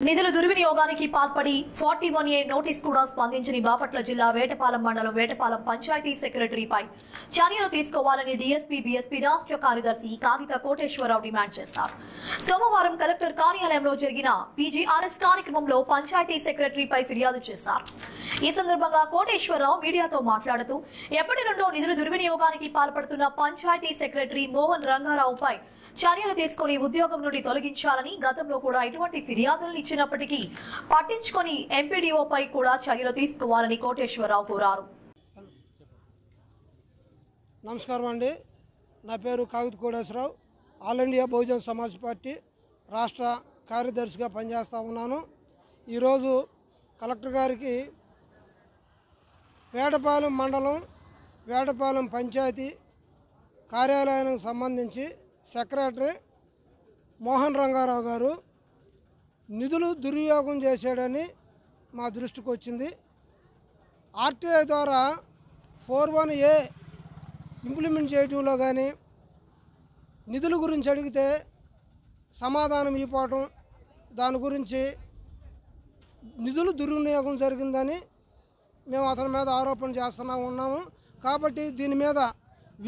నిధుల దుర్వినియోగానికి పాల్పడి 41A notice కూడా స్పందించని బాపట్ల జిల్లా వేటపాలెం మండలం వేటపాలెం పంచాయతీ సెక్రటరీపై చర్యలు తీసుకోవాలని డీఎస్పీ బీఎస్పీ రాష్ట్ర కార్యదర్శి కాగిత కోటేశ్వరరావు డిమాండ్ చేశారు. సోమవారం కలెక్టర్ కార్యాలయంలో జరిగిన పీజీఆర్ఎస్ కార్యక్రమంలో పంచాయతీ సెక్రటరీపై ఫిర్యాదు చేశారు. ఈ సందర్భంగా కోటేశ్వరరావు మీడియాతో మాట్లాడుతూ ఎప్పటి నుండో నిధుల దుర్వినియోగానికి పాల్పడుతున్న పంచాయతీ సెక్రటరీ మోహన్ రంగారావుపై చర్యలు తీసుకుని ఉద్యోగం నుండి తొలగించాలని గతంలో కూడా ఇటువంటి ఫిర్యాదులు ఇచ్చినప్పటికీ పట్టించుకొని ఎంపీడీఓపై కూడా చర్యలు తీసుకోవాలని కోటేశ్వరరావు కోరారు. నమస్కారం అండి. నా పేరు కాగిత Koteswararao. All India Bahujan Samaj party రాష్ట్ర కార్యదర్శిగా పనిచేస్తూ ఉన్నాను. ఈరోజు కలెక్టర్ గారికి వేటపాలెం మండలం వేటపాలెం పంచాయతీ కార్యాలయానికి సంబంధించి సెక్రటరీ మోహన్ రంగారావు గారు నిధులు దుర్వినియోగం చేశాడని మా దృష్టికి వచ్చింది. ఆర్టీఐ ద్వారా 41A ఇంప్లిమెంట్ చేయడంలో కానీ నిధుల గురించి అడిగితే సమాధానం ఇవ్వటం, దాని గురించి నిధులు దుర్వినియోగం జరిగిందని మేము అతని మీద ఆరోపణ చేస్తూ ఉన్నాము. కాబట్టి దీని మీద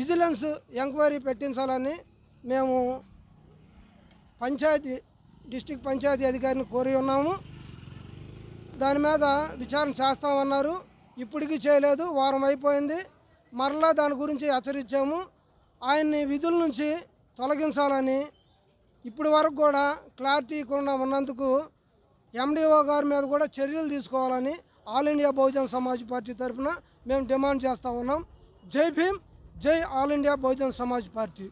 విజిలెన్స్ ఎంక్వైరీ పెట్టించాలని మేము డిస్ట్రిక్ట్ పంచాయతీ అధికారిని కోరి ఉన్నాము. దాని మీద విచారణ చేస్తామన్నారు. ఇప్పటికీ చేయలేదు. వారం అయిపోయింది. మరలా దాని గురించి హెచ్చరించాము. ఆయన్ని విధుల నుంచి తొలగించాలని ఇప్పటి వరకు కూడా క్లారిటీ ఇవ్వకుండా ఉన్నందుకు ఎండిఓ గారి మీద కూడా చర్యలు తీసుకోవాలని all India Bahujan Samaj party తరఫున మేము డిమాండ్ చేస్తూ ఉన్నాం. జై భీమ్, జై all India Bahujan Samaj party.